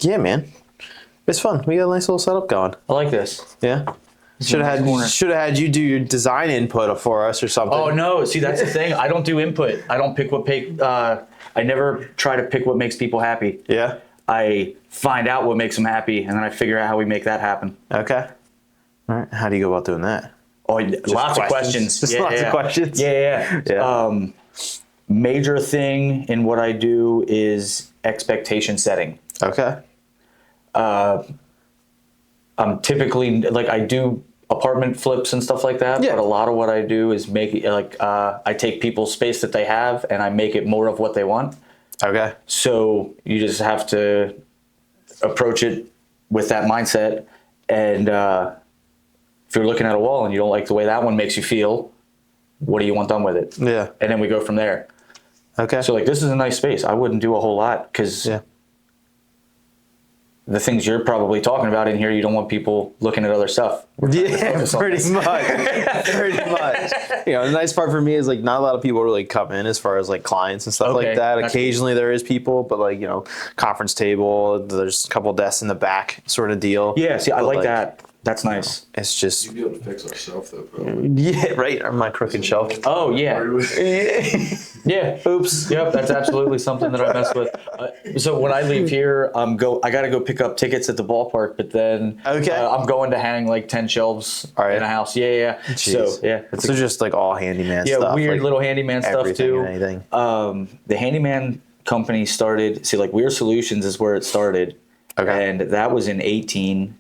Yeah, man. It's fun. We got a nice little setup going. I like this. Yeah. Should have had you do your design input for us or something. Oh no! See, that's the thing. I don't do input. I don't pick what I never try to pick what makes people happy. Yeah. I find out what makes them happy, and then I figure out how we make that happen. Okay. All right. How do you go about doing that? Oh, lots of questions. Just lots of questions. Yeah. Major thing in what I do is expectation setting. Okay. I'm typically I do apartment flips and stuff like that. Yeah. But a lot of what I do is make it I take people's space that they have and I make it more of what they want. Okay. So you just have to approach it with that mindset. And if you're looking at a wall and you don't like the way that one makes you feel, what do you want done with it? Yeah. And then we go from there. Okay. So this is a nice space. I wouldn't do a whole lot because the things you're probably talking about in here, you don't want people looking at other stuff. Yeah, pretty much. Pretty much. The nice part for me is not a lot of people really come in as far as clients and stuff like that. Occasionally there is people, but conference table, there's a couple desks in the back sort of deal. Yeah, see, I like that. That's nice. It's just... You'd be able to fix our shelf, though, probably. Yeah, right. My crooked shelf. Oh, yeah. Yeah. Oops. Yep, that's absolutely something that I mess with. So when I leave here, I got to go pick up tickets at the ballpark, but then I'm going to hang 10 shelves in a house. Yeah. Jeez. So, yeah. So just all handyman stuff. Yeah, weird little handyman stuff, too. And anything. The handyman company started... See, Wier Solutions is where it started. Okay. And that was in 2018.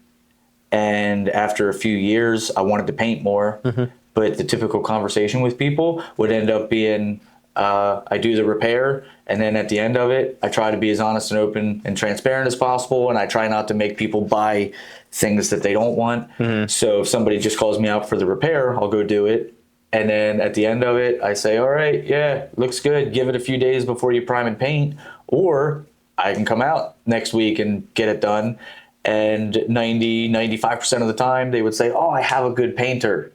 And after a few years, I wanted to paint more. Mm-hmm. But the typical conversation with people would end up being, I do the repair, and then at the end of it, I try to be as honest and open and transparent as possible, and I try not to make people buy things that they don't want. Mm-hmm. So if somebody just calls me out for the repair, I'll go do it. And then at the end of it, I say, all right, yeah, looks good. Give it a few days before you prime and paint, or I can come out next week and get it done. And 95% of the time, they would say, oh, I have a good painter.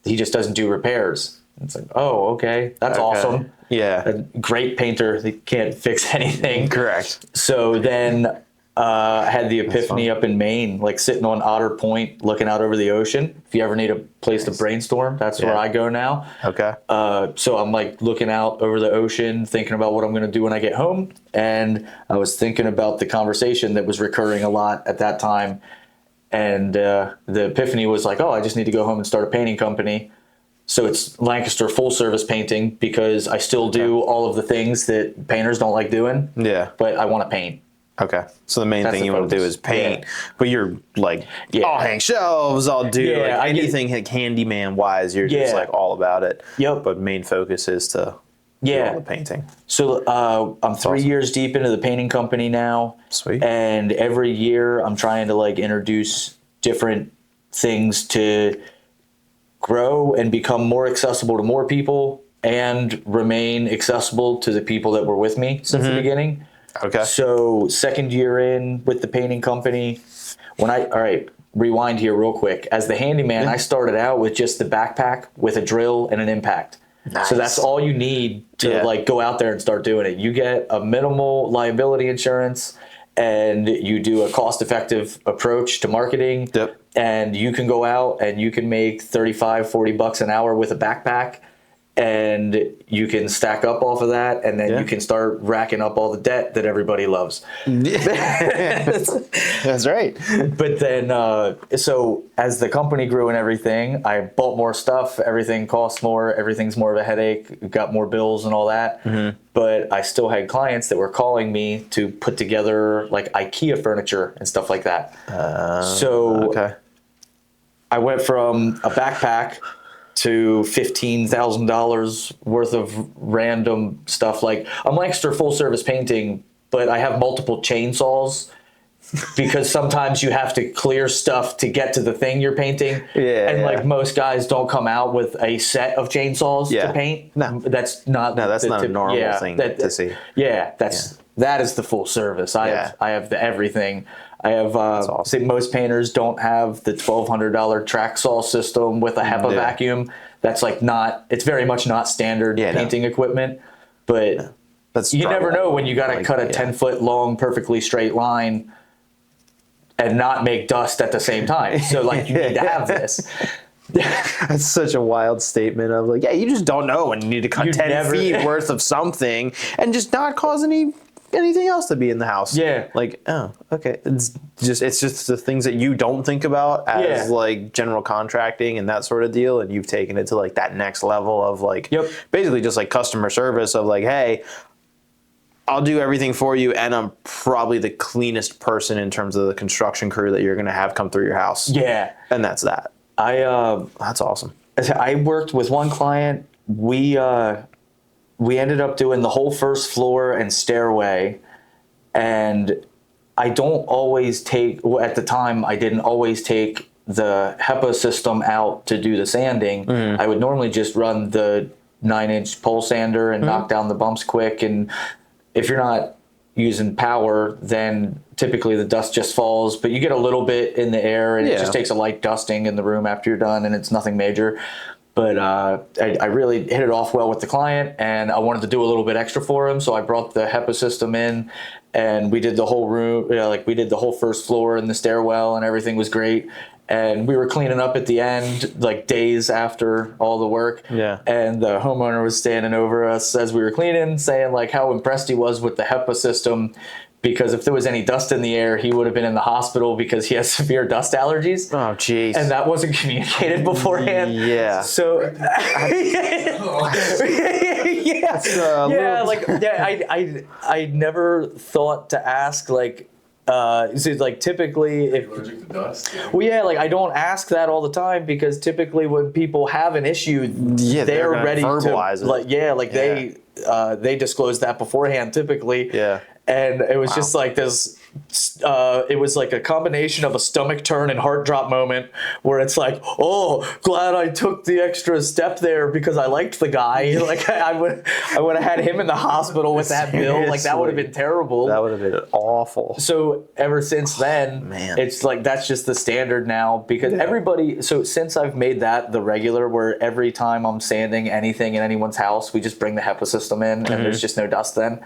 He just doesn't do repairs. It's oh, okay. That's awesome. Yeah. A great painter. They can't fix anything. Correct. So then I had the epiphany up in Maine, sitting on Otter Point, looking out over the ocean. If you ever need a place to brainstorm, that's where I go now. Okay. So I'm looking out over the ocean, thinking about what I'm going to do when I get home. And I was thinking about the conversation that was recurring a lot at that time. And the epiphany was oh, I just need to go home and start a painting company. So it's Lancaster full service painting because I still do all of the things that painters don't like doing. Yeah. But I want to paint. Okay. So the main thing you want to do is paint, but you're I'll hang shelves, I'll do anything handyman wise, you're just all about it. Yep. But main focus is to do all the painting. So I'm 3 years deep into the painting company now. Sweet. And every year I'm trying to introduce different things to grow and become more accessible to more people and remain accessible to the people that were with me since the beginning. Okay. So second year in with the painting company, rewind here real quick. As the handyman, I started out with just the backpack with a drill and an impact. Nice. So that's all you need to go out there and start doing it. You get a minimal liability insurance and you do a cost-effective approach to marketing. Yep. And you can go out and you can make $35-40 an hour with a backpack. And you can stack up off of that, and then you can start racking up all the debt that everybody loves. That's right. But then, so as the company grew and everything, I bought more stuff. Everything costs more. Everything's more of a headache. Got more bills and all that. Mm-hmm. But I still had clients that were calling me to put together IKEA furniture and stuff like that. I went from a backpack to $15,000 worth of random stuff. I'm Lancaster full service painting, but I have multiple chainsaws because sometimes you have to clear stuff to get to the thing you're painting. Most guys don't come out with a set of chainsaws to paint. No, that's not a normal thing to see. Yeah, that is the full service. I have the everything. I have, awesome. Most painters don't have the $1,200 track saw system with a HEPA vacuum. That's it's very much not standard painting equipment. But you never know when you got to cut a 10-foot long, perfectly straight line and not make dust at the same time. So like you need to have this. That's such a wild statement of like, yeah, you just don't know when you need to cut 10 feet worth of something and just not cause anything else to be in the house. Yeah. Like, oh, okay. It's just the things that you don't think about as like general contracting and that sort of deal, and you've taken it to like that next level of like basically just like customer service of like, hey, I'll do everything for you, and I'm probably the cleanest person in terms of the construction crew that you're gonna have come through your house. Yeah. And that's that. That's awesome. I worked with one client. We ended up doing the whole first floor and stairway, and I don't always take. Well, at the time, I didn't always take the HEPA system out to do the sanding. I would normally just run the 9-inch pole sander and knock down the bumps quick. And if you're not using power, then typically the dust just falls, but you get a little bit in the air, and it just takes a light dusting in the room after you're done, and it's nothing major. But I really hit it off well with the client, and I wanted to do a little bit extra for him, so I brought the HEPA system in, and we did the whole room, we did the whole first floor and the stairwell, and everything was great. And we were cleaning up at the end, like days after all the work. Yeah. And the homeowner was standing over us as we were cleaning, saying like how impressed he was with the HEPA system, because if there was any dust in the air, he would have been in the hospital because he has severe dust allergies. Oh, jeez. And that wasn't communicated beforehand. Yeah. So, I never thought to ask like. So like typically if Allergic to dust? well yeah like I don't ask that all the time, because typically when people have an issue they're ready to verbalize it. They disclose that beforehand typically. And it was just like this it was like a combination of a stomach turn and heart drop moment where it's like, oh, glad I took the extra step there because I liked the guy. Like I would have had him in the hospital with that bill. Like that would have been terrible. That would have been awful. So ever since then, it's like that's just the standard now, because everybody. So since I've made that the regular, where every time I'm sanding anything in anyone's house, we just bring the HEPA system in, and there's just no dust then,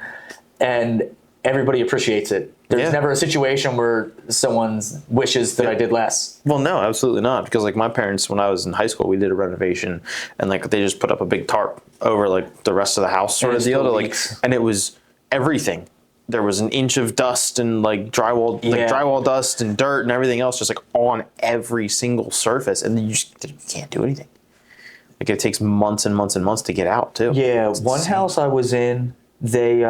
and everybody appreciates it. There's never a situation where someone wishes that I did less. Well, no, absolutely not. Because like my parents, when I was in high school, we did a renovation, and like they just put up a big tarp over like the rest of the house sort of deal. To, like, and it was everything. There was an inch of dust and like drywall dust and dirt and everything else, just like on every single surface, and you can't do anything. Like it takes months and months and months to get out too. Yeah, it's one house I was in, they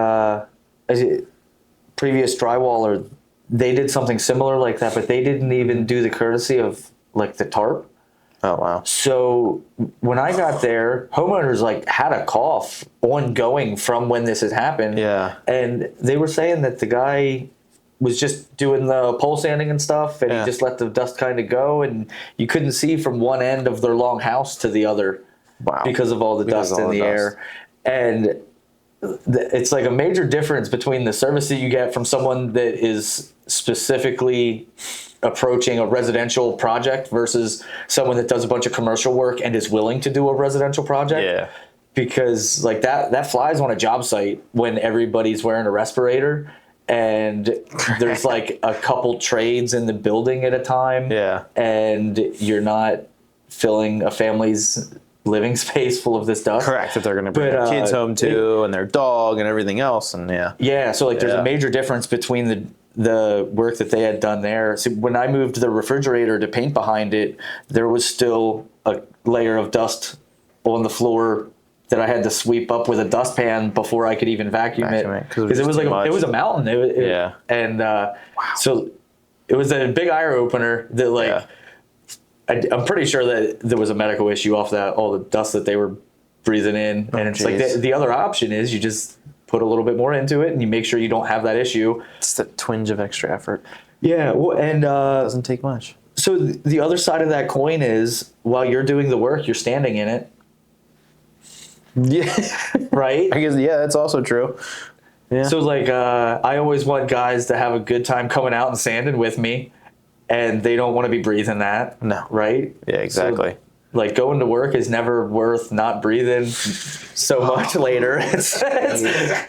previous drywaller, they did something similar like that, but they didn't even do the courtesy of like the tarp. Oh wow. So when I got there, homeowners like had a cough ongoing from when this had happened. Yeah. And they were saying that the guy was just doing the pole sanding and stuff, and he just let the dust kind of go, and you couldn't see from one end of their long house to the other. Wow. Because of all the dust in the air. And it's like a major difference between the service that you get from someone that is specifically approaching a residential project versus someone that does a bunch of commercial work and is willing to do a residential project. Yeah. Because like that flies on a job site when everybody's wearing a respirator and there's like a couple trades in the building at a time. Yeah. And you're not filling a family's living space full of this dust. Correct. That they're going to bring their kids home too, and their dog and everything else, and so like there's a major difference between the work that they had done there. So when I moved the refrigerator to paint behind it, there was still a layer of dust on the floor that I had to sweep up with a dustpan before I could even vacuum it, because it was like it was a mountain. So it was a big eye opener that like. I'm pretty sure that there was a medical issue off that, all the dust that they were breathing in. And it's like the other option is you just put a little bit more into it and you make sure you don't have that issue. It's the twinge of extra effort. Yeah. Well, and doesn't take much. So the other side of that coin is while you're doing the work, you're standing in it. Yeah. Right? I guess, that's also true. Yeah. So like, I always want guys to have a good time coming out and sanding with me. And they don't want to be breathing that. No. Right? Yeah, exactly. So, like going to work is never worth not breathing so much later. Yeah,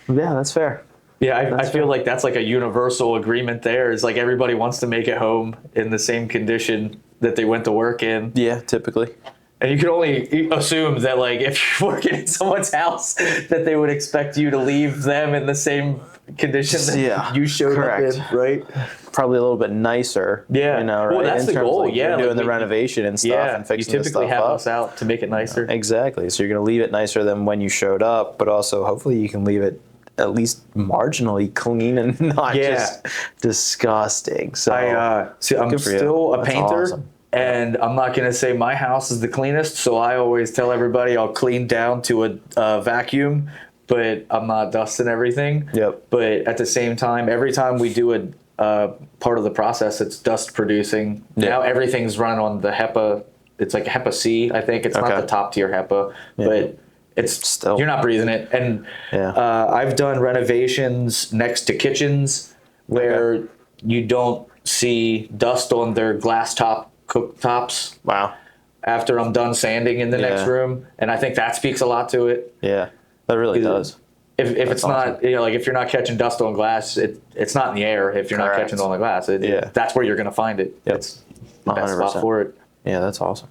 that's fair. Yeah, I feel like that's like a universal agreement there. Is like everybody wants to make it home in the same condition that they went to work in. Yeah, typically. And you can only assume that, like, if you're working in someone's house, that they would expect you to leave them in the same condition that you showed correct. up in, right? Probably a little bit nicer. Yeah. You know, right? Well, that's in the terms goal. of, like, Yeah, you're doing like the renovation and stuff Yeah, and fixing you the typically stuff have up. us out to make it nicer. Exactly. So you're going to leave it nicer than when you showed up, but also hopefully you can leave it at least marginally clean and not just disgusting. So I'm good for you. still a That's painter. awesome. And I'm not going to say my house is the cleanest, so I always tell everybody I'll clean down to a vacuum, but I'm not dusting everything. Yep. But at the same time, every time we do a part of the process, it's dust producing. Yeah. Now everything's run on the HEPA. It's like HEPA C, I think. It's not the top tier HEPA, but it's Still. you're not breathing it. And I've done renovations next to kitchens where you don't see dust on their glass top cooktops. Wow. After I'm done sanding in the next room, and I think that speaks a lot to it. Yeah, that really does. If it's not, you know, like if you're not catching dust on glass, it's not in the air. If you're not catching it on the glass, that's where you're going to find it. Yep. It's the best 100%. spot for it. Yeah, that's awesome.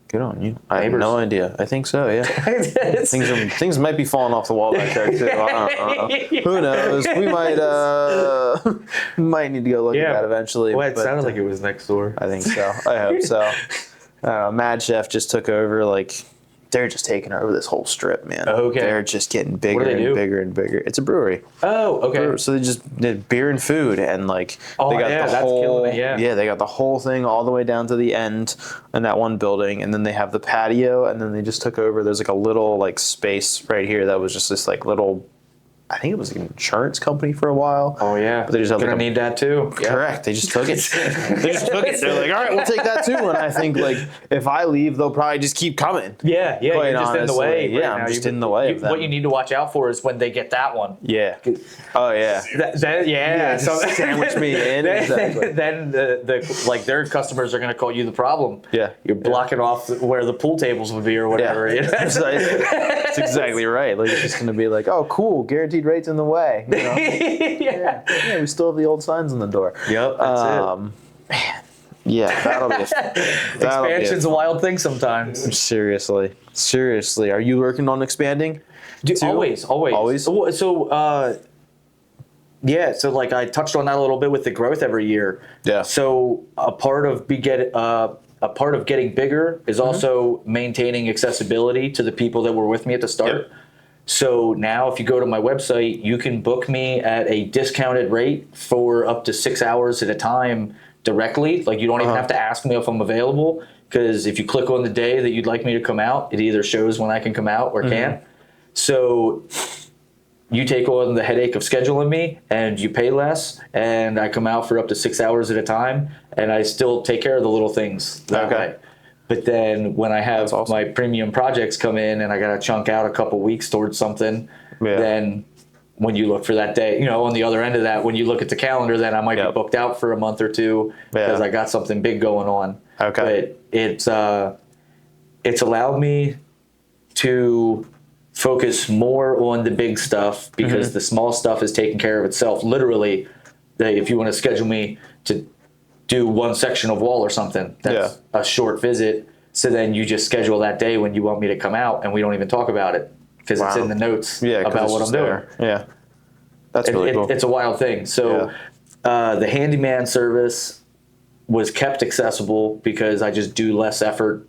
Good on you. I have Neighbors. no idea. I think so. Yeah. Things might be falling off the wall back there too. I don't know. Who knows? We might need to go look at that eventually. Well, it but, sounded like it was next door. I think so. I hope so. I don't know. Mad Chef just took over. Like, they're just taking over this whole strip, man. Okay. They're just getting bigger What do they and do? bigger and bigger. It's a brewery. Oh, okay. So they just did beer and food, and like they got the that's whole killing it, yeah. they got the whole thing all the way down to the end in that one building, and then they have the patio, and then they just took over. There's like a little like space right here that was just this like little, I think it was an insurance company for a while. Oh yeah, but they just have gonna like need that too. Correct. They just took it. They're like, all right, we'll take that too. And I think like if I leave, they'll probably just keep coming. Yeah, you're just in the way. Yeah, right I'm now. just in the way of them. What you need to watch out for is when they get that one. Yeah. Oh yeah. So sandwich me in. Exactly. Then the like their customers are going to call you the problem. Yeah. You're blocking off where the pool tables would be or whatever. Yeah. You know? That's exactly right. Like it's just gonna be like, oh cool, guaranteed rates in the way. You know? Yeah, we still have the old signs on the door. Yep, that's it. Man, yeah, that'll be. Expansion's a wild thing sometimes. Seriously, are you working on expanding? Always. So, so like I touched on that a little bit with the growth every year. Yeah. So a part of getting bigger is also maintaining accessibility to the people that were with me at the start. Yep. So now if you go to my website, you can book me at a discounted rate for up to 6 hours at a time directly. Like you don't even have to ask me if I'm available, because if you click on the day that you'd like me to come out, it either shows when I can come out or can't. So you take on the headache of scheduling me and you pay less, and I come out for up to 6 hours at a time, and I still take care of the little things that way. But then when I have my premium projects come in and I got to chunk out a couple weeks towards something, then when you look for that day, you know, on the other end of that, when you look at the calendar, then I might be booked out for a month or two because I got something big going on. Okay. But it's allowed me to focus more on the big stuff because the small stuff is taking care of itself. Literally, if you want to schedule me to do one section of wall or something, that's a short visit. So then you just schedule that day when you want me to come out, and we don't even talk about it because it's in the notes about what I'm doing. Yeah, that's really cool. It's a wild thing. So the handyman service was kept accessible because I just do less effort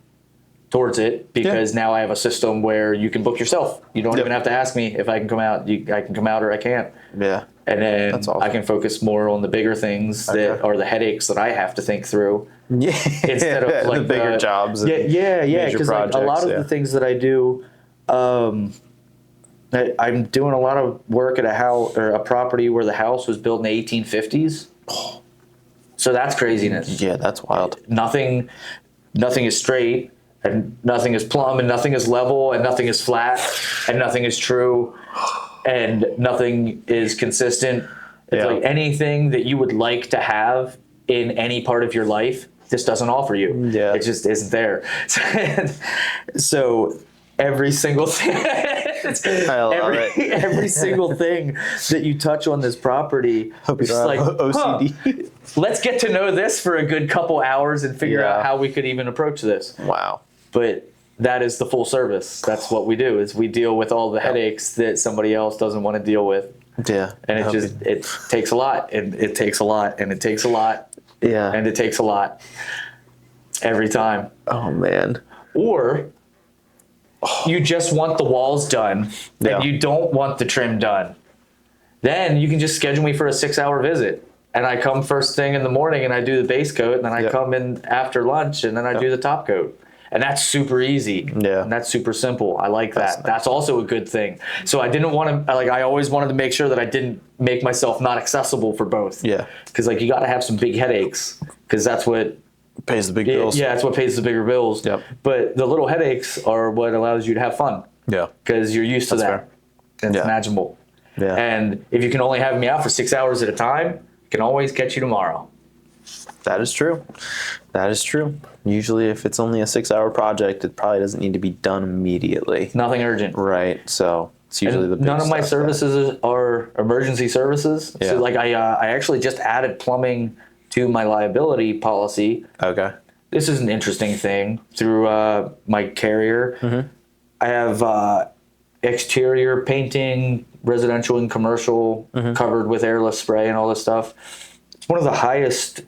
towards it, because now I have a system where you can book yourself. You don't even have to ask me if I can come out. I can come out or I can't. Yeah. And then I can focus more on the bigger things that are the headaches that I have to think through. Yeah. Instead of like the bigger jobs. And because like a lot of the things that I do, I'm doing a lot of work at a house or a property where the house was built in the 1850s. So that's craziness. Yeah, that's wild. Nothing is straight, and nothing is plumb, and nothing is level, and nothing is flat, and nothing is true, and nothing is consistent. It's like anything that you would like to have in any part of your life, this doesn't offer you. Yeah. It just isn't there. So every single thing. I love it. Every single thing that you touch on this property, Hope you it's don't like, have OCD. huh, let's get to know this for a good couple hours and figure Yeah. out how we could even approach this. Wow. But that is the full service. That's what we do, is we deal with all the headaches that somebody else doesn't want to deal with. Yeah. And it takes a lot, and it takes a lot, and it takes a lot, Yeah. and it takes a lot every time. Oh man. Or you just want the walls done, Yeah. and you don't want the trim done. Then you can just schedule me for a 6-hour visit. And I come first thing in the morning and I do the base coat, and then I Yep. come in after lunch and then I do the top coat. And that's super easy. Yeah. And that's super simple. I like that. That's nice. That's also a good thing. So I didn't want to, I always wanted to make sure that I didn't make myself not accessible for both. Yeah. Because you got to have some big headaches, because that's what, Pays the big bills. yeah, that's what pays the bigger bills. Yep. But the little headaches are what allows you to have fun, Yeah. because you're used to That's that. fair. And it's Yeah. manageable. Yeah. And if you can only have me out for 6 hours at a time, I can always catch you tomorrow. That is true. That is true. Usually, if it's only a 6-hour project, it probably doesn't need to be done immediately. Nothing urgent. Right. So it's usually And the big none of my stuff services are emergency services. Yeah. So like I actually just added plumbing to my liability policy. Okay. This is an interesting thing through my carrier. Mm-hmm. I have exterior painting, residential and commercial, Mm-hmm. covered with airless spray and all this stuff. It's one of the highest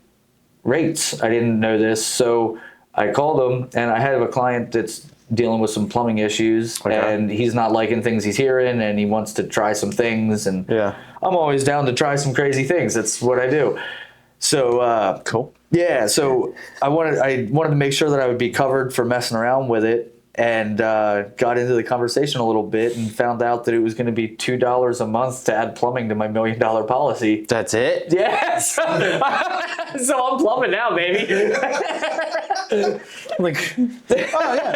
rates. I didn't know this, so I called them, and I have a client that's dealing with some plumbing issues, Okay. and he's not liking things he's hearing, and he wants to try some things, and Yeah. I'm always down to try some crazy things. That's what I do. So Cool. yeah, so I wanted to make sure that I would be covered for messing around with it, and got into the conversation a little bit and found out that it was going to be $2 a month to add plumbing to my $1 million policy. That's it. Yeah, so I'm plumbing now, baby. Like, oh yeah,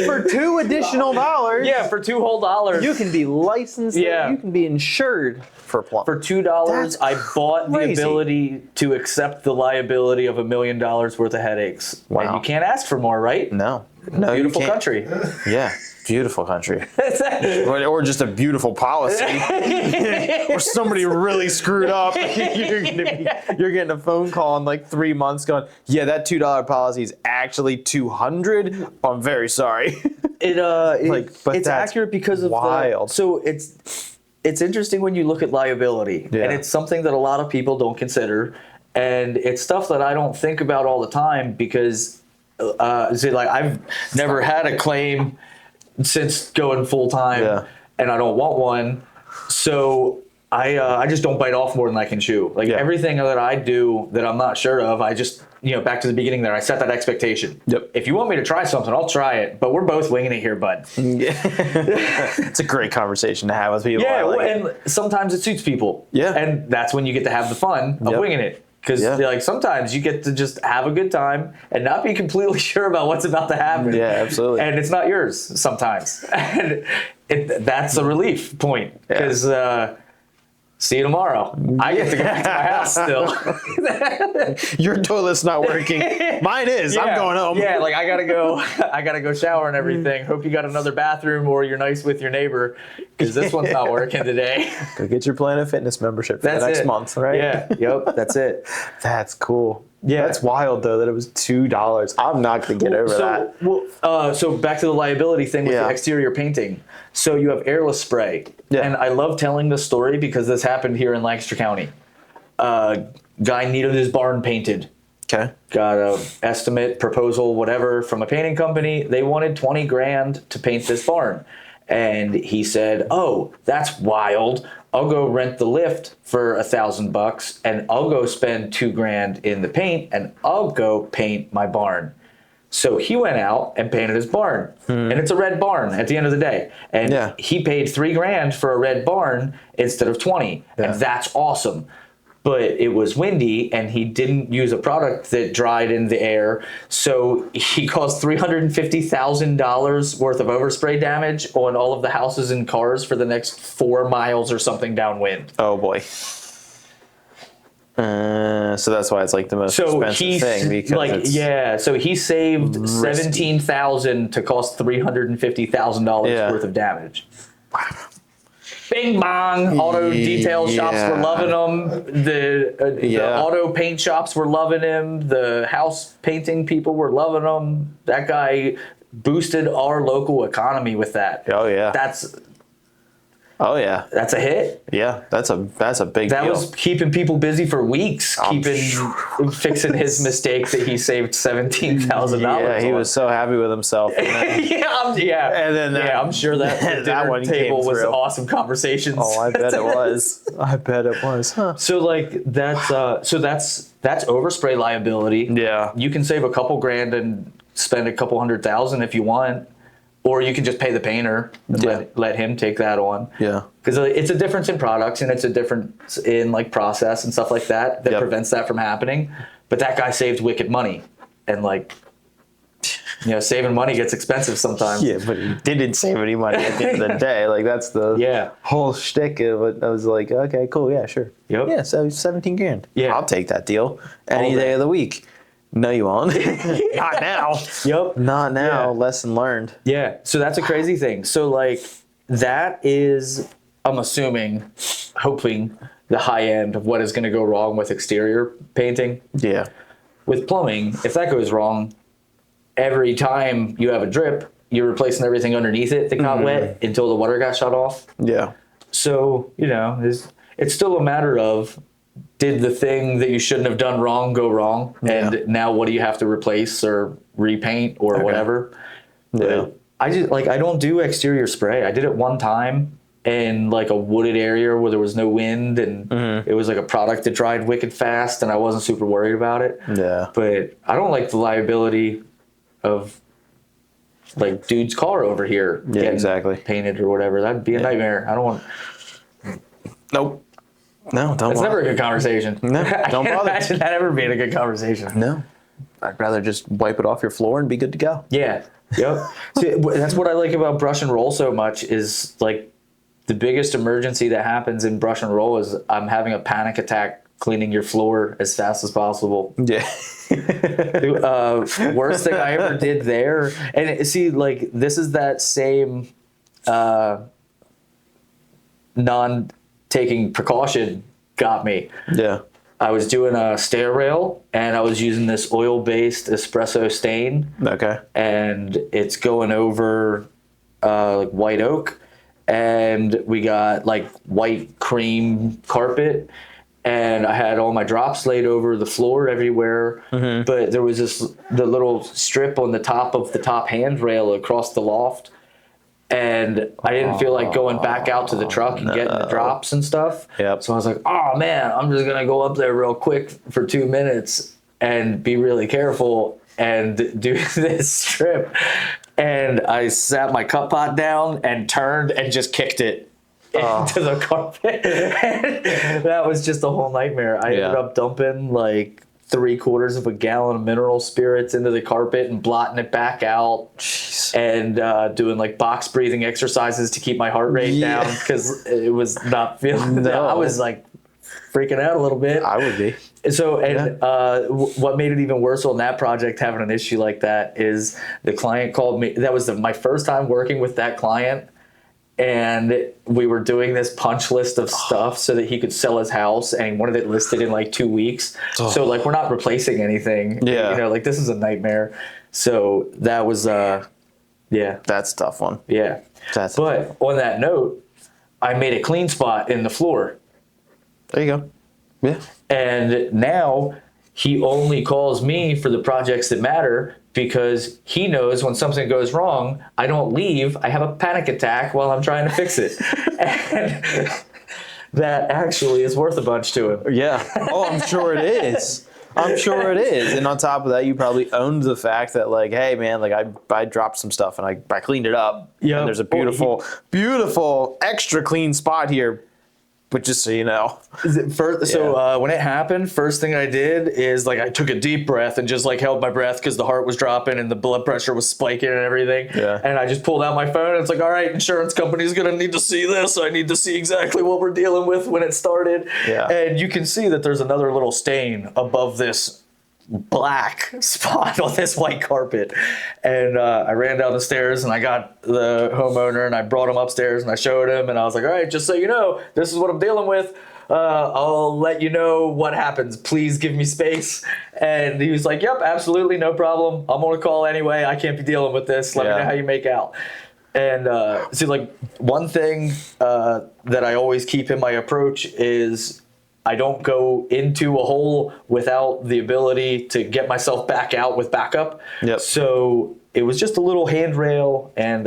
for $2 additional dollars. Yeah, for $2 whole. You can be licensed. Yeah. You can be insured for plumbing. For $2, That's I bought the crazy. ability to accept the liability of $1 million worth of headaches. Wow. And you can't ask for more, right? No. No. Beautiful you can't. country. Yeah. Beautiful country. Or just a beautiful policy. Or somebody really screwed up. You're getting a phone call in like 3 months going, yeah, that $2 policy is actually $200. I'm very sorry. But It's that's accurate because of wild. So it's interesting when you look at liability, Yeah. and it's something that a lot of people don't consider, and it's stuff that I don't think about all the time because, I've never had a claim since going full time, Yeah. and I don't want one, so I just don't bite off more than I can chew. Like Yeah. everything that I do that I'm not sure of, I just, back to the beginning there, I set that expectation. Yep. If you want me to try something, I'll try it, but we're both winging it here, bud. It's a great conversation to have with people. Yeah, I like it. and sometimes it suits people. Yeah. And that's when you get to have the fun of Yep. winging it. Because Yeah. sometimes you get to just have a good time and not be completely sure about what's about to happen. Yeah, absolutely. And it's not yours sometimes. And that's a relief point. Yeah. Because see you tomorrow. I get to go back to my house still. Your toilet's not working. Mine is. I'm Yeah. going home. Yeah, like I gotta go shower and everything. Hope you got another bathroom or you're nice with your neighbor, because this one's not working today. Go get your Planet Fitness membership for That's the next it. month, right? Yeah. Yep. That's it. That's cool. Yeah. That's wild though that it was $2. I'm not gonna get over that. So back to the liability thing with Yeah. the exterior painting. So you have airless spray, Yeah. and I love telling this story because this happened here in Lancaster County. Guy needed his barn painted. Okay. Got a estimate, proposal, whatever from a painting company. They wanted 20 grand to paint this barn. And he said, "Oh, that's wild. I'll go rent the lift for $1,000 and I'll go spend 2 grand in the paint and I'll go paint my barn." So he went out and painted his barn, and it's a red barn at the end of the day. And Yeah. he paid 3 grand for a red barn instead of 20, Yeah. and that's awesome. But it was windy, and he didn't use a product that dried in the air, so he caused $350,000 worth of overspray damage on all of the houses and cars for the next 4 miles or something downwind. Oh boy. So that's why it's like the most So expensive thing because so he saved risky. $17,000 to cost $350,000 Yeah. worth of damage. Bing bong. Auto detail shops were loving him. The auto paint shops were loving him. The house painting people were loving him. That guy boosted our local economy with that. Oh yeah. That's a hit. Yeah, that's a big That deal. was keeping people busy for weeks, fixing his mistake that he saved $17,000. Yeah, he was so happy with himself. And then, I'm sure that that dinner one table came was through. awesome conversations. Oh, I bet it was. I bet it was. Huh. So like that's overspray liability. Yeah. You can save a couple grand and spend a couple $100,000 if you want, or you can just pay the painter and let him take that on. Yeah. Because it's a difference in products and it's a difference in like process and stuff like that prevents that from happening. But that guy saved wicked money, and like, saving money gets expensive sometimes. Yeah, but he didn't save any money at the end of the day. Like that's the whole shtick of it. I was like, okay, cool, yeah, sure. Yep. Yeah, so 17 grand. Yeah. I'll take that deal any day of the week. No, you won't. Not now. Yep. Not now. Yeah. Lesson learned. Yeah. So that's a crazy thing. So like that is, I'm assuming, hoping the high end of what is going to go wrong with exterior painting. Yeah. With plumbing, if that goes wrong, every time you have a drip, you're replacing everything underneath it that got wet until the water got shut off. Yeah. So, it's still a matter of, did the thing that you shouldn't have done wrong go wrong? And now what do you have to replace or repaint or whatever? Yeah. I don't do exterior spray. I did it one time in like a wooded area where there was no wind, and it was like a product that dried wicked fast, and I wasn't super worried about it. Yeah. But I don't like the liability of like dude's car over here getting painted or whatever. That'd be a nightmare. I don't want. Nope. No, don't. It's never a good conversation. No, I don't can't bother. imagine that ever being a good conversation. No. I'd rather just wipe it off your floor and be good to go. Yeah. Yep. See, that's what I like about brush and roll so much is like the biggest emergency that happens in brush and roll is I'm having a panic attack cleaning your floor as fast as possible. Yeah. Worst thing I ever did there. And see, like, this is that same non-taking precaution got me. Yeah. I was doing a stair rail, and I was using this oil-based espresso stain. Okay. And it's going over like white oak, and we got like white cream carpet, and I had all my drops laid over the floor everywhere. But there was the little strip on the top of the top handrail across the loft, and I didn't feel like going back out to the truck and getting the drops and stuff. Yep. So I was like, oh man, I'm just gonna go up there real quick for 2 minutes and be really careful and do this strip. And I sat my cup pot down and turned and just kicked it into the carpet. And that was just a whole nightmare. I ended up dumping like 3/4 of a gallon of mineral spirits into the carpet and blotting it back out. Jeez. And doing like box breathing exercises to keep my heart rate down because it was not feeling. I was like freaking out a little bit. I would be. So, what made it even worse on that project, having an issue like that, is the client called me. That was my first time working with that client. And we were doing this punch list of stuff so that he could sell his house, and he wanted it listed in like 2 weeks. So like, we're not replacing anything. Yeah. Like, this is a nightmare. So that was, That's a tough one. yeah. But on that note, I made a clean spot in the floor. There you go. Yeah. And now he only calls me for the projects that matter because he knows when something goes wrong, I don't leave. I have a panic attack while I'm trying to fix it. And that actually is worth a bunch to him. Yeah. Oh, I'm sure it is. I'm sure it is. And on top of that, you probably owned the fact that, like, hey, man, like I dropped some stuff and I cleaned it up. Yeah. And there's a beautiful, extra clean spot here. But just so you know. So when it happened, first thing I did is like I took a deep breath and just like held my breath because the heart was dropping and the blood pressure was spiking and everything. Yeah. And I just pulled out my phone and it's like, all right, insurance company's going to need to see this. I need to see exactly what we're dealing with when it started. Yeah. And you can see that there's another little stain above this black spot on this white carpet. And I ran down the stairs and I got the homeowner and I brought him upstairs and I showed him and I was like, all right, just so you know, this is what I'm dealing with. I'll let you know what happens. Please give me space. And he was like, yep, absolutely, no problem. I'm on a call anyway. I can't be dealing with this. Let me know how you make out. And see, like, one thing that I always keep in my approach is I don't go into a hole without the ability to get myself back out with backup. Yep. So it was just a little handrail and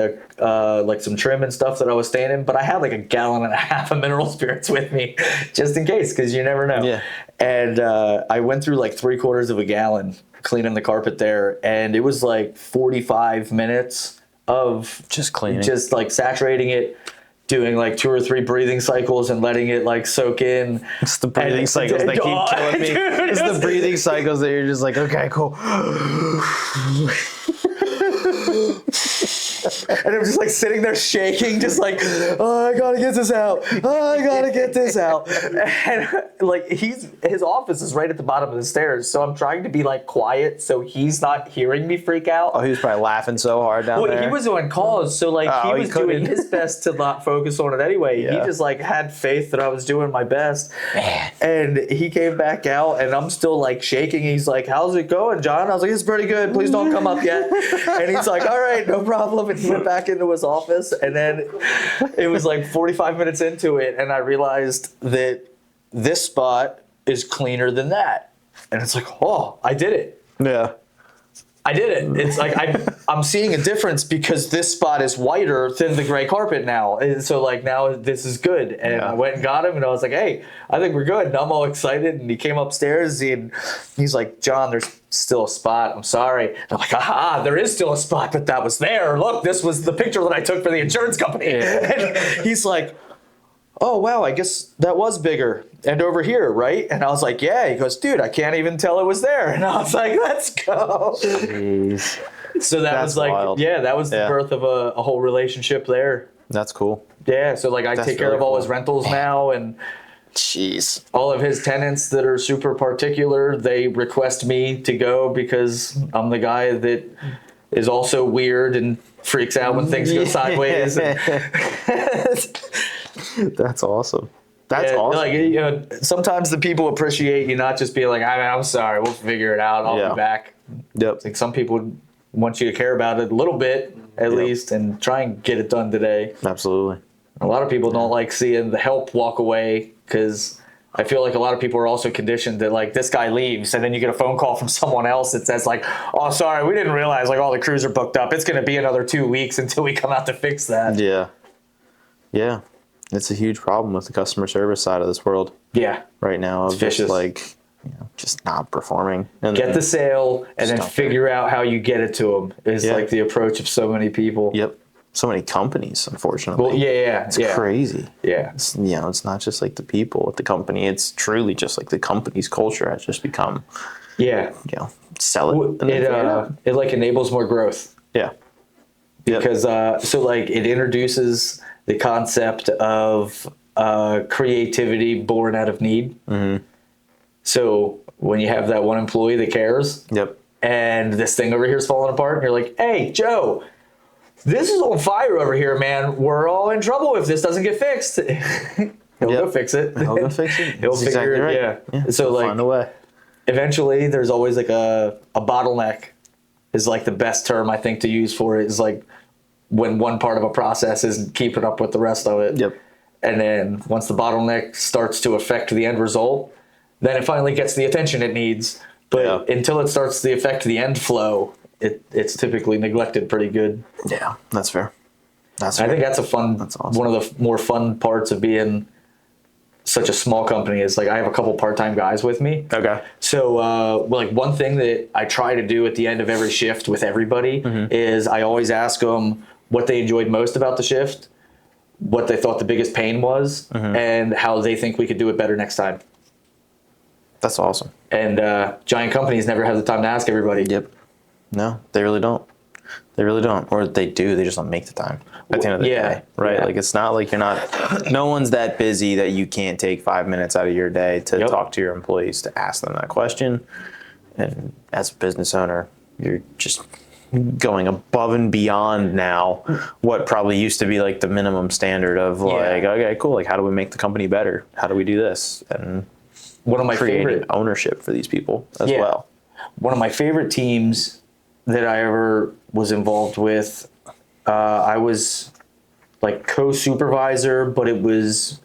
like some trim and stuff that I was staying in, but I had like 1.5 gallons of mineral spirits with me just in case, because you never know. Yeah. And I went through like 3/4 gallon cleaning the carpet there, and it was like 45 minutes of Just cleaning. just like saturating it, doing like 2 or 3 breathing cycles and letting it like soak in. It's the breathing cycles that keep killing me. Dude, It's the breathing cycles that you're just like, okay, cool. And I'm just like sitting there shaking, just like, oh, I gotta get this out. Oh, I gotta get this out. And like his office is right at the bottom of the stairs, so I'm trying to be like quiet so he's not hearing me freak out. Oh, he was probably laughing so hard down there. Well, he was on calls, so like Oh, he he was doing couldn't. his best to not focus on it anyway. Yeah. He just like had faith that I was doing my best. And he came back out, and I'm still like shaking. He's like, "How's it going, John?" I was like, "It's pretty good. Please don't come up yet." And he's like, "All right, no problem." And he went back into his office, and then it was like 45 minutes into it, and I realized that this spot is cleaner than that. And it's like, oh, I did it. Yeah. I did it. It's like I'm seeing a difference because this spot is whiter than the gray carpet now. And so like now this is good. And I went and got him and I was like, hey, I think we're good. And I'm all excited. And he came upstairs and he's like, John, there's still a spot. I'm sorry. And I'm like, aha, there is still a spot, but that was there. Look, this was the picture that I took for the insurance company. And he's like, oh, wow, I guess that was bigger. And over here, right? And I was like, yeah. He goes, dude, I can't even tell it was there. And I was like, let's go. Jeez. So that That's was like, wild. yeah, that was the Yeah. birth of a whole relationship there. That's cool. Yeah, so like I That's take care really of all cool. his rentals now, and Jeez. all of his tenants that are super particular, they request me to go because I'm the guy that is also weird and freaks out when things go sideways. And That's awesome. That's yeah, awesome. like, you know, sometimes the people appreciate you not just being like, I'm sorry, we'll figure it out, I'll Yeah. be back. Yep. Like some people want you to care about it a little bit at least and try and get it done today. Absolutely. A lot of people don't like seeing the help walk away because I feel like a lot of people are also conditioned that like this guy leaves and then you get a phone call from someone else that says like, oh, sorry, we didn't realize like all the crews are booked up. It's going to be another 2 weeks until we come out to fix that. Yeah. Yeah. It's a huge problem with the customer service side of this world Yeah. right now. Of vicious. just like, you know, just not performing. And Get the sale and then Stop figure out how you get it to them is Yeah. like the approach of so many people. Yep. So many companies, unfortunately. Well, yeah. It's yeah. crazy. Yeah. It's, you know, it's not just like the people at the company. It's truly just like the company's culture has just become, Yeah. you know, sell it. and then It, figure it out. it like enables more growth. Yeah. Yep. Because so like it introduces the concept of creativity born out of need. Mm-hmm. So when you have that one employee that cares, Yep. and this thing over here is falling apart, and you're like, "Hey, Joe, this is on fire over here, man. We're all in trouble if this doesn't get fixed." He'll go fix it. He'll go fix it. He'll That's figure exactly it. right. Yeah. So He'll like find a way. eventually there's always like a bottleneck is like the best term I think to use for it is like when one part of a process isn't keeping up with the rest of it. Yep. And then once the bottleneck starts to affect the end result, then it finally gets the attention it needs. But Yeah. until it starts to affect the end flow, it's typically neglected pretty good. Yeah, that's fair. That's I fair. think that's a fun, That's awesome. one of the more fun parts of being such a small company is like I have a couple part-time guys with me. Okay. So, like one thing that I try to do at the end of every shift with everybody is I always ask them what they enjoyed most about the shift, what they thought the biggest pain was, and how they think we could do it better next time. That's awesome. And giant companies never have the time to ask everybody. Yep. No, they really don't. They really don't. Or they do, they just don't make the time at the end of the Yeah, day. Right? yeah. Like it's not like you're not, no one's that busy that you can't take 5 minutes out of your day to Yep. talk to your employees to ask them that question. And as a business owner, you're just going above and beyond now what probably used to be like the minimum standard of like, okay, cool. Like, how do we make the company better? How do we do this? And one of my favorite ownership for these people as well. One of my favorite teams that I ever was involved with, I was like co-supervisor, but it was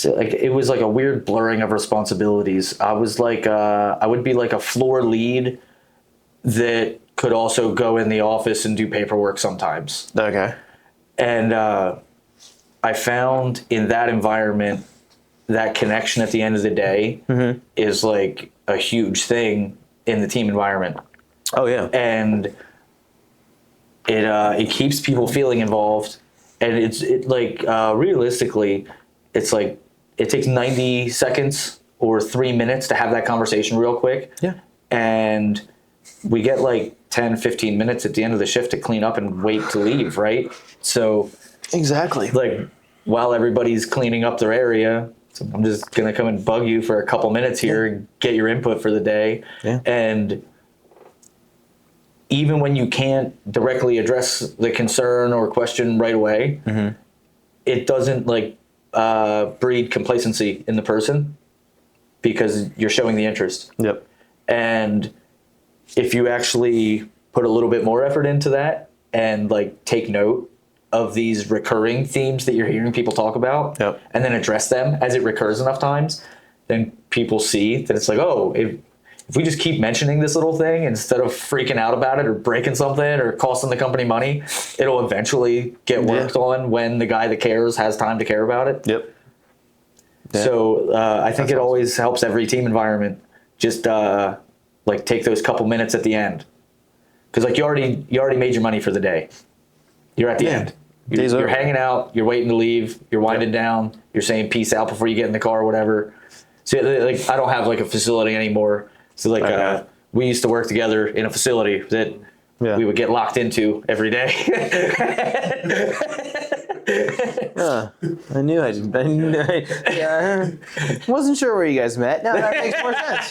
like a weird blurring of responsibilities. I was like, I would be like a floor lead that could also go in the office and do paperwork sometimes. Okay. And I found in that environment, that connection at the end of the day is like a huge thing in the team environment. Oh yeah. And it keeps people feeling involved. And realistically, it's like it takes 90 seconds or 3 minutes to have that conversation real quick. Yeah. And we get like 10, 15 minutes at the end of the shift to clean up and wait to leave, right? So exactly. Like while everybody's cleaning up their area, so I'm just going to come and bug you for a couple minutes here and get your input for the day. Yeah. And even when you can't directly address the concern or question right away, it doesn't like breed complacency in the person because you're showing the interest. Yep. And if you actually put a little bit more effort into that and like take note of these recurring themes that you're hearing people talk about, and then address them as it recurs enough times, then people see that it's like, oh, if we just keep mentioning this little thing instead of freaking out about it or breaking something or costing the company money, it'll eventually get worked on when the guy that cares has time to care about it. Yep. Yeah. So I think it always helps every team environment just like take those couple minutes at the end, because like you already made your money for the day. You're at the end. You're hanging out. You're waiting to leave. You're winding down. You're saying peace out before you get in the car or whatever. So like I don't have like a facility anymore. So like we used to work together in a facility that we would get locked into every day. I knew wasn't sure where you guys met. Now that makes more sense.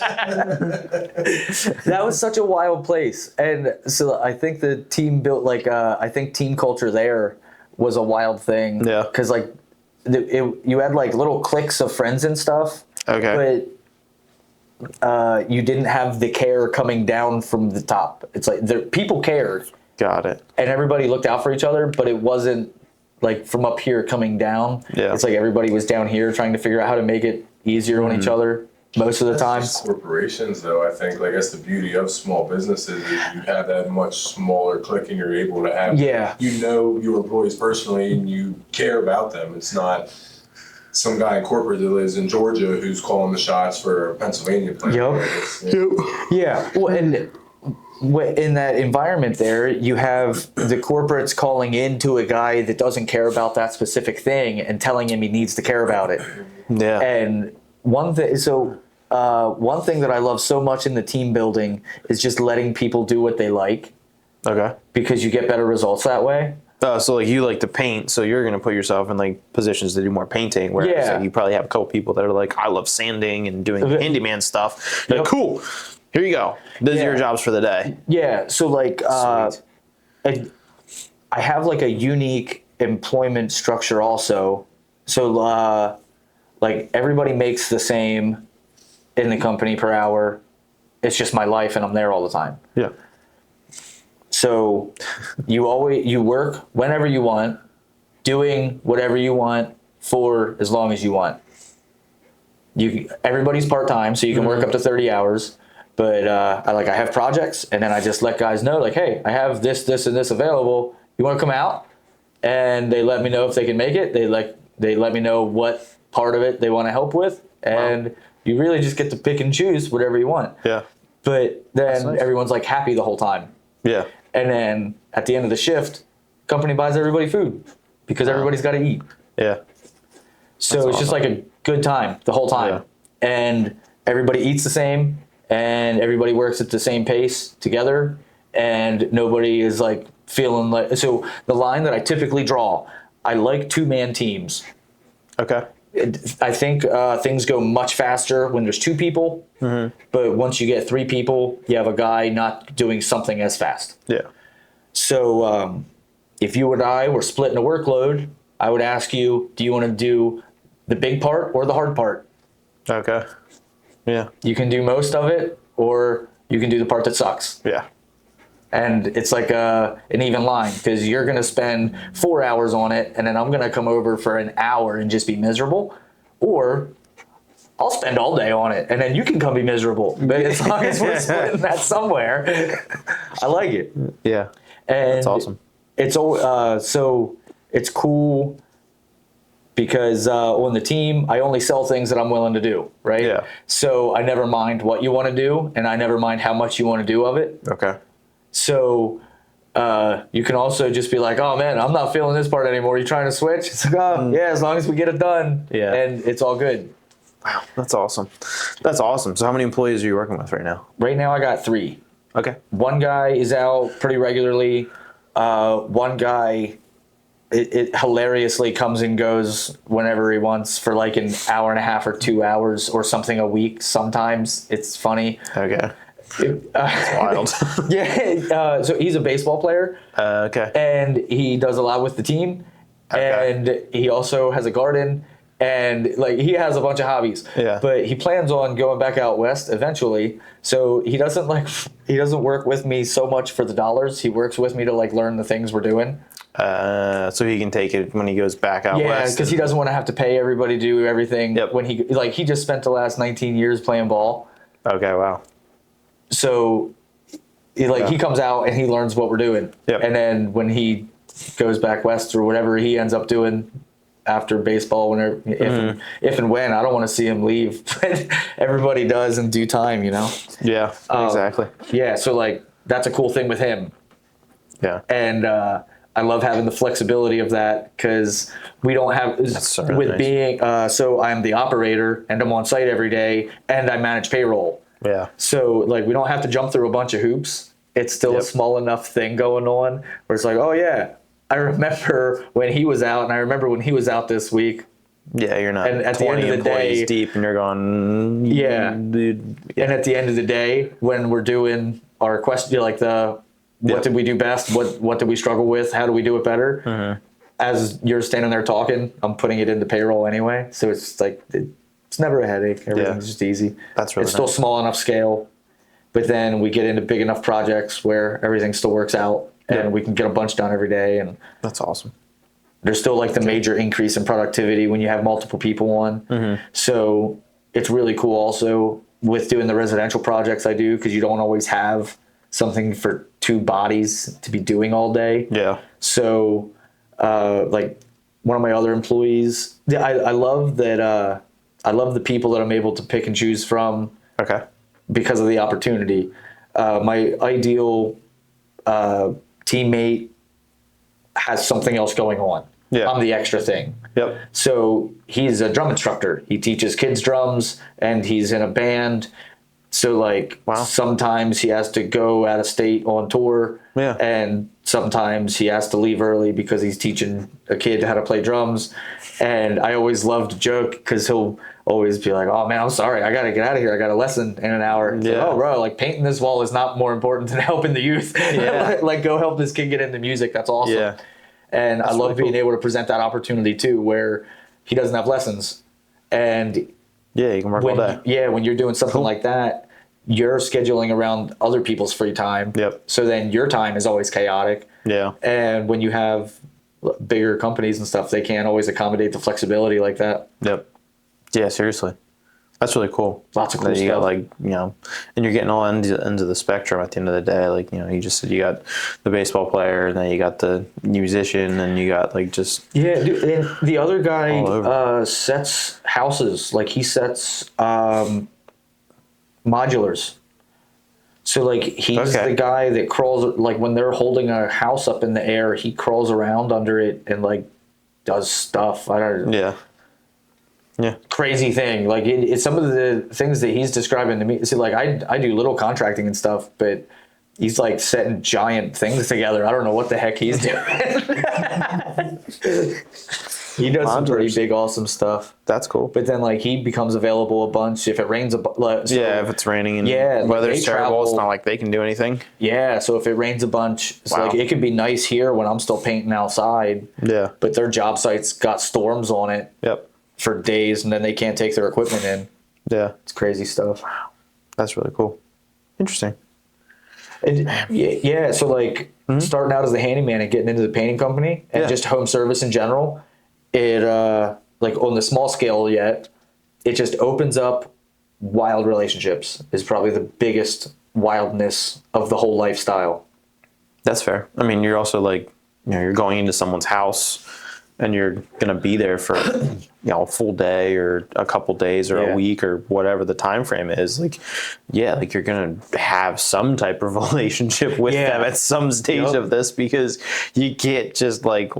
That was such a wild place. And so I think the team built like, I think team culture there was a wild thing. Yeah. Cause like you had like little cliques of friends and stuff. Okay. But you didn't have the care coming down from the top. It's like people cared. Got it. And everybody looked out for each other, but it wasn't like from up here coming down. Yeah. It's like everybody was down here trying to figure out how to make it easier on each other most of the time. Corporations, though, I think, like, that's the beauty of small businesses is you have that much smaller clique and you're able to have, you know, your employees personally and you care about them. It's not some guy in corporate that lives in Georgia who's calling the shots for a Pennsylvania plant. Yeah. Well, and in that environment there, you have the corporates calling into a guy that doesn't care about that specific thing and telling him he needs to care about it. Yeah. And one thing that I love so much in the team building is just letting people do what they like. Okay. Because you get better results that way. So like you like to paint, so you're going to put yourself in like positions to do more painting. Whereas like, you probably have a couple people that are like, I love sanding and doing handyman stuff. Like, cool. Here you go. These are your jobs for the day. Yeah. So like, I have like a unique employment structure also. So like everybody makes the same in the company per hour. It's just my life and I'm there all the time. Yeah. So you work whenever you want, doing whatever you want for as long as you want. Everybody's part-time, so you can work up to 30 hours. But I have projects, and then I just let guys know, like, hey, I have this, and this available. You want to come out? And they let me know if they can make it. They let me know what part of it they want to help with, and you really just get to pick and choose whatever you want. Yeah. But then everyone's like happy the whole time. Yeah. And then at the end of the shift, company buys everybody food because everybody's got to eat. Yeah. So it's just like a good time the whole time. Yeah. And everybody eats the same and everybody works at the same pace together and nobody is like feeling like, so the line that I typically draw, I like 2-man teams. Okay. I think things go much faster when there's 2 people, but once you get 3 people, you have a guy not doing something as fast. Yeah. So if you and I were splitting a workload, I would ask you, do you want to do the big part or the hard part? Okay. Yeah. You can do most of it, or you can do the part that sucks. Yeah. And it's like an even line, because you're going to spend 4 hours on it, and then I'm going to come over for an hour and just be miserable. Or I'll spend all day on it, and then you can come be miserable. But as long as we're splitting that somewhere, I like it. Yeah. And that's awesome. It's so it's cool because on the team, I only sell things that I'm willing to do, right? Yeah. So I never mind what you want to do, and I never mind how much you want to do of it. Okay. So you can also just be like, oh man, I'm not feeling this part anymore. You trying to switch? It's like, oh yeah, as long as we get it done, Yeah. and it's all good. Wow, that's awesome. That's awesome. So how many employees are you working with right now? Right now I got 3. Okay. One guy is out pretty regularly. One guy, it hilariously comes and goes whenever he wants for like an hour and a half or 2 hours or something a week. Sometimes it's funny. Okay. That's wild. Yeah. So he's a baseball player. Okay. And he does a lot with the team. Okay. And he also has a garden. And like he has a bunch of hobbies. Yeah. But he plans on going back out west eventually. So he doesn't work with me so much for the dollars. He works with me to like learn the things we're doing. So he can take it when he goes back out Yeah, west. because he doesn't want to have to pay everybody to do everything. Yep. When he just spent the last 19 years playing ball. Okay. Wow. So he comes out and he learns what we're doing. Yep. And then when he goes back west or whatever he ends up doing after baseball, whenever if and when, I don't want to see him leave. But everybody does in due time, you know? Yeah, exactly. Yeah, so like that's a cool thing with him. Yeah. And I love having the flexibility of that because we don't have really nice. Being so I'm the operator and I'm on site every day and I manage payroll. Yeah. So like we don't have to jump through a bunch of hoops. It's still a small enough thing going on where it's like, oh yeah, I remember when he was out, and I remember when he was out this week. Yeah, you're not. And at the 20 end of the employees day, deep, and you're going. Yeah. Dude. Yeah. And at the end of the day, when we're doing our question, like what did we do best? What did we struggle with? How do we do it better? Mm-hmm. As you're standing there talking, I'm putting it into payroll anyway, so it's like it's never a headache. Everything's just easy. That's really It's still small enough scale, but then we get into big enough projects where everything still works out. And we can get a bunch done every day. And that's awesome. There's still like the major increase in productivity when you have multiple people on. Mm-hmm. So it's really cool also with doing the residential projects I do, because you don't always have something for 2 bodies to be doing all day. Yeah. So like one of my other employees, I love that. I love the people that I'm able to pick and choose from. Okay. Because of the opportunity. My ideal teammate has something else going on. Yeah. I'm the extra thing. Yep. So he's a drum instructor. He teaches kids drums and he's in a band. So like sometimes he has to go out of state on tour. Yeah. And sometimes he has to leave early because he's teaching a kid how to play drums. And I always love to joke because he'll always be like, oh man, I'm sorry, I gotta get out of here. I got a lesson in an hour. Yeah. Like, oh bro, like painting this wall is not more important than helping the youth. Yeah. Like go help this kid get into music. That's awesome. Yeah. And I love being able to present that opportunity too, where he doesn't have lessons. And yeah, you can work all day. Yeah, when you're doing something like that, you're scheduling around other people's free time. Yep. So then your time is always chaotic. Yeah. And when you have bigger companies and stuff, they can't always accommodate the flexibility like that. Yep. Yeah, seriously. That's really cool. Lots of cool stuff. You got and you're getting all ends of the spectrum at the end of the day. Like, you just said you got the baseball player, and then you got the musician, and you got just. Yeah, dude, and the other guy sets houses. Like he sets modulars. So like he's the guy that crawls, like when they're holding a house up in the air, he crawls around under it and like does stuff. I don't know. Yeah. Yeah. Crazy thing. Like it's some of the things that he's describing to me. See, like I do little contracting and stuff, but he's like setting giant things together. I don't know what the heck he's doing. He does some pretty Modulars. big, awesome stuff. That's cool. But then, like, he bemes available a bunch if it rains Yeah, if it's raining and like, weather's they terrible, it's travel- not like they can do anything. Yeah, so if it rains a bunch, so Wow. like it can be nice here when I'm still painting outside. Yeah. But their job site's got storms on it Yep. for days, and then they can't take their equipment in. Yeah. It's crazy stuff. That's really cool. Interesting. Yeah, so like starting out as the handyman and getting into the painting company and Yeah. just home service in general, it like on the small scale yet, it just opens up wild relationships is probably the biggest wildness of the whole lifestyle. That's fair. I mean, you're also like, you're going into someone's house and you're going to be there for, a full day or a couple days or Yeah. a week or whatever the time frame is. Like, yeah, like you're going to have some type of relationship with Yeah. them at some stage Yep. of this, because you can't just like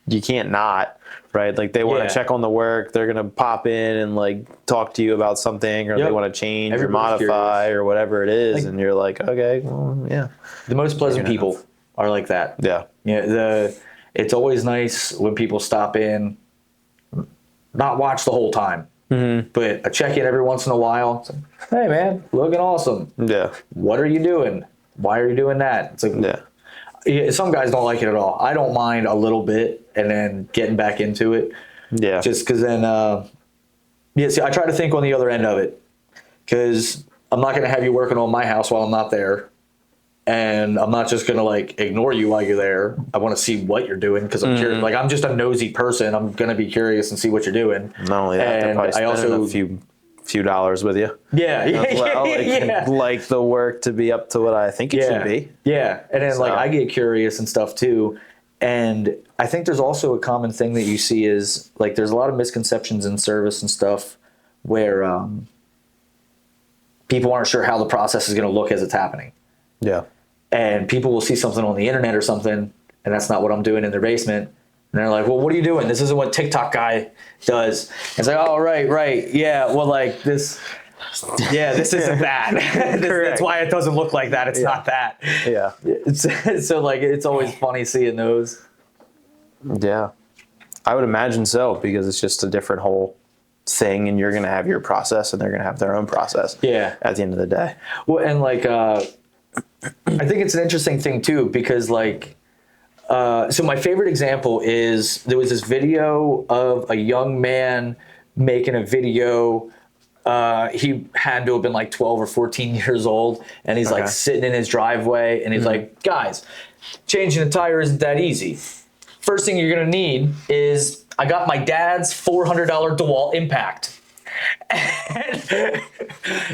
you can't not, right? Like they want to Yeah. check on the work. They're going to pop in and like talk to you about something, or they Yep. want to change Everybody's or modify or whatever it is. Like- And you're like, okay, well, yeah. The most pleasant gonna people are like that. Yeah. Yeah, it's always nice when people stop in, not watch the whole time, but a check in every once in a while. It's like, hey man, looking awesome. Yeah. What are you doing? Why are you doing that? It's like, Yeah. some guys don't like it at all. I don't mind a little bit and then getting back into it, Yeah. just because then, see, I try to think on the other end of it, because I'm not going to have you working on my house while I'm not there. And I'm not just gonna like ignore you while you're there. I want to see what you're doing because I'm curious. Like I'm just a nosy person. I'm gonna be curious and see what you're doing. Not only that, they're And probably I spending also a few dollars with you. yeah As well. Like, yeah. like the work to be up to what I think it should be. Yeah, and then like So- I get curious and stuff too. And I think there's also a common thing that you see is like there's a lot of misconceptions in service and stuff where people aren't sure how the process is going to look as it's happening. Yeah. And people will see something on the internet or something, and that's not what I'm doing in their basement. And they're like, well, what are you doing? This isn't what TikTok guy does. And it's like, oh, right. Yeah, well, like this isn't that. That's why it doesn't look like that. It's not that. Yeah. So, like, it's always funny seeing those. Yeah. I would imagine so, because it's just a different whole thing, and you're going to have your process and they're going to have their own process. Yeah. At the end of the day. Well, and like, I think it's an interesting thing too, because like, so my favorite example is there was this video of a young man making a video. He had to have been like 12 or 14 years old, and he's like sitting in his driveway, and he's like, guys, changing a tire isn't that easy. First thing you're gonna need is I got my dad's $400 DeWalt Impact.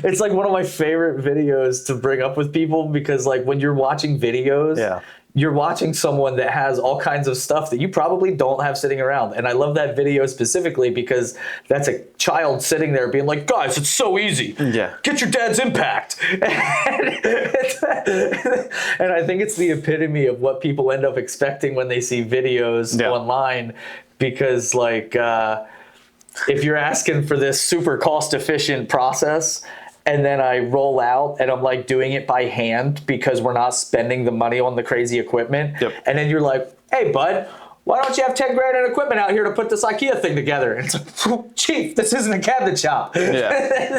It's like one of my favorite videos to bring up with people, because like when you're watching videos, you're watching someone that has all kinds of stuff that you probably don't have sitting around. And I love that video specifically because that's a child sitting there being like, guys, it's so easy. Yeah. Get your dad's Impact. And I think it's the epitome of what people end up expecting when they see videos online, because like, if you're asking for this super cost efficient process, and then I roll out and I'm like doing it by hand because we're not spending the money on the crazy equipment. Yep. And then you're like, hey bud, why don't you have 10 grand in equipment out here to put this IKEA thing together? And it's like, chief, this isn't a cabinet shop. Yeah.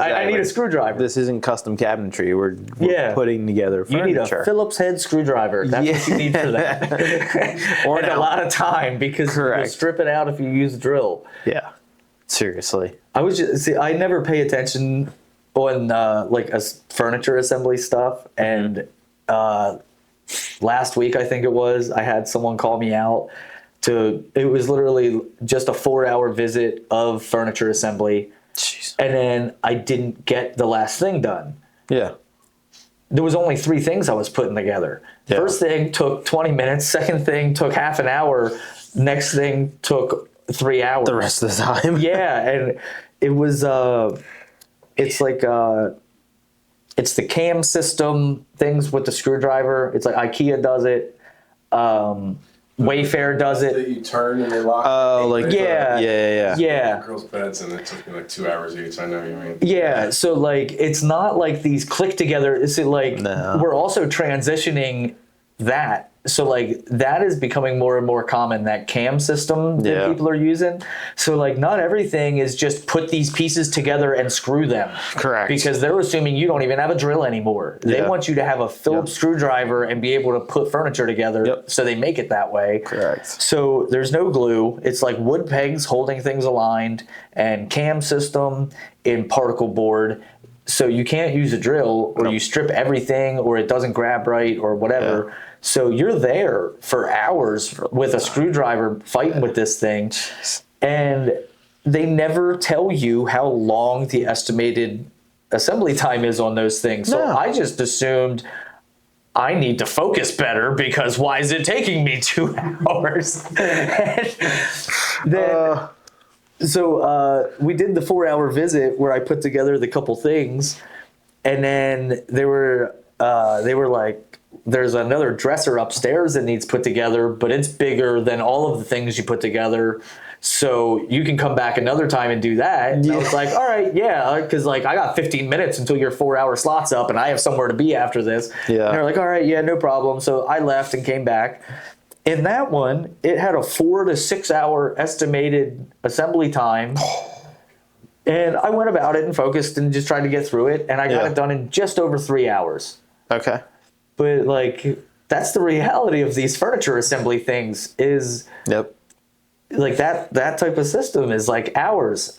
I need a screwdriver. This isn't custom cabinetry. We're Yeah. putting together You need furniture. a Phillips head screwdriver. That's what you need for that. Or and a lot of time, because you'll Correct. strip it out if you use a drill. Yeah. Seriously. I never pay attention on like furniture assembly stuff, and last week I think it was, I had someone call me out it was literally just a 4-hour visit of furniture assembly. Jeez. And then I didn't get the last thing done. Yeah. There was only 3 things I was putting together. Yeah. First thing took 20 minutes, second thing took half an hour, next thing took 3 hours. The rest of the time. Yeah, and it was it's like it's the cam system things with the screwdriver. It's like IKEA does it. Wayfair does That it. you turn and they lock. Oh, like Yeah. yeah. Girls' beds, and it took me like 2 hours each. I know what you mean. Yeah, so like it's not like these click together. It's like No. we're also transitioning that so like that is becoming more and more common, that cam system that people are using. So like not everything is just put these pieces together and screw them. Correct. Because they're assuming you don't even have a drill anymore. They want you to have a Phillips screwdriver and be able to put furniture together. So they make it that way. Correct. So there's no glue. It's like wood pegs holding things aligned, and cam system in particle board. So you can't use a drill, or you strip everything, or it doesn't grab right, or whatever. Yeah. So you're there for hours with a screwdriver fighting with this thing, and they never tell you how long the estimated assembly time is on those things. So I just assumed I need to focus better, because why is it taking me 2 hours? So we did the 4-hour visit where I put together the couple things, and then they were like, there's another dresser upstairs that needs put together, but it's bigger than all of the things you put together. So you can come back another time and do that. And I was like, all right, because like I got 15 minutes until your 4-hour slot's up, and I have somewhere to be after this. Yeah. And they're like, all right, no problem. So I left and came back. In that one, it had a 4 to 6 hour estimated assembly time. And I went about it and focused and just tried to get through it. And I got it done in just over 3 hours. Okay. But like, that's the reality of these furniture assembly things is like that type of system is like hours.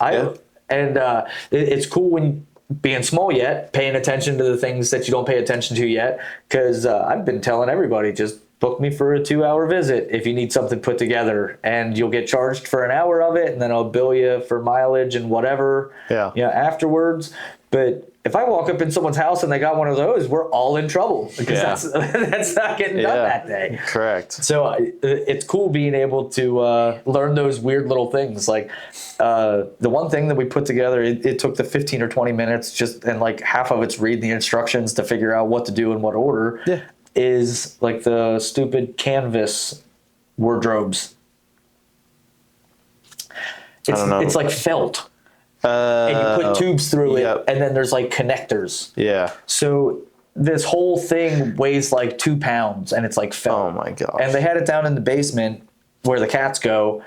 It's cool when being small yet, paying attention to the things that you don't pay attention to yet. Because I've been telling everybody, just book me for a 2-hour visit if you need something put together, and you'll get charged for an hour of it, and then I'll bill you for mileage and whatever afterwards. But if I walk up in someone's house and they got one of those, we're all in trouble, because that's not getting done that day. Correct. So it's cool being able to learn those weird little things. Like the one thing that we put together, it took the 15 or 20 minutes and like half of it's reading the instructions to figure out what to do in what order. Yeah. Is like the stupid canvas wardrobes. It's like felt. And you put tubes through it, and then there's like connectors. Yeah. So this whole thing weighs like 2 pounds, and it's like felt. Oh my gosh. And they had it down in the basement where the cats go.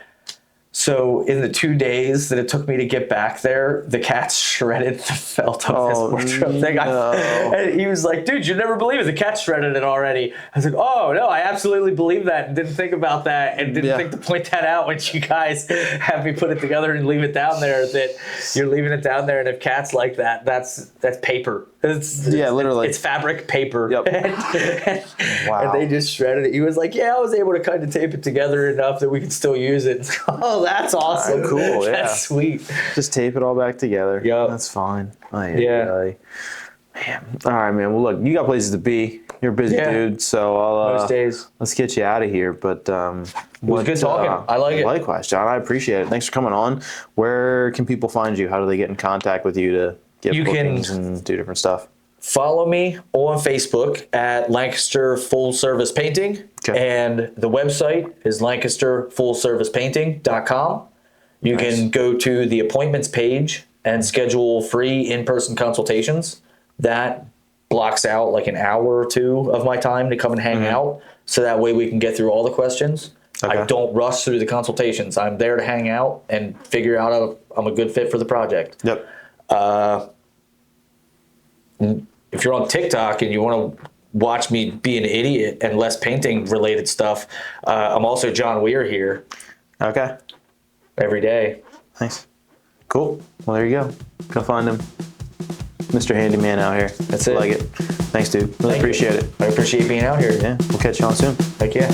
So in the 2 days that it took me to get back there, the cats shredded the felt of this wardrobe thing. And he was like, dude, you'd never believe it. The cats shredded it already. I was like, oh, no, I absolutely believe that, and didn't think about that, and didn't think to point that out when you guys have me put it together and leave it down there, that you're leaving it down there, and if cats like that, that's paper. Literally. It's fabric paper. Yep. And they just shredded it. He was like, I was able to kind of tape it together enough that we could still use it. Oh, that's awesome. Cool. Yeah. That's sweet. Just tape it all back together. Yep. That's fine. Man. All right, man. Well, look, you got places to be. You're a busy dude, so most days. Let's get you out of here. But it was good talking. I like it. Likewise, John. I appreciate it. Thanks for coming on. Where can people find you? How do they get in contact with you to get bookings and do different stuff? Follow me on Facebook at Lancaster Full Service Painting, and the website is lancasterfullservicepainting.com. You can go to the appointments page and schedule free in-person consultations. That blocks out like an hour or 2 of my time to come and hang out, so that way we can get through all the questions. I don't rush through the consultations. I'm there to hang out and figure out if I'm a good fit for the project. Yep. If you're on TikTok and you want to watch me be an idiot and less painting related stuff, I'm also John Wier here. Okay. Every day. Nice. Cool. Well, there you go. Go find him. Mr. Handyman out here. That's it. I like it. Thanks, dude. Really appreciate it. I appreciate being out here. Yeah. We'll catch you on soon. Heck yeah.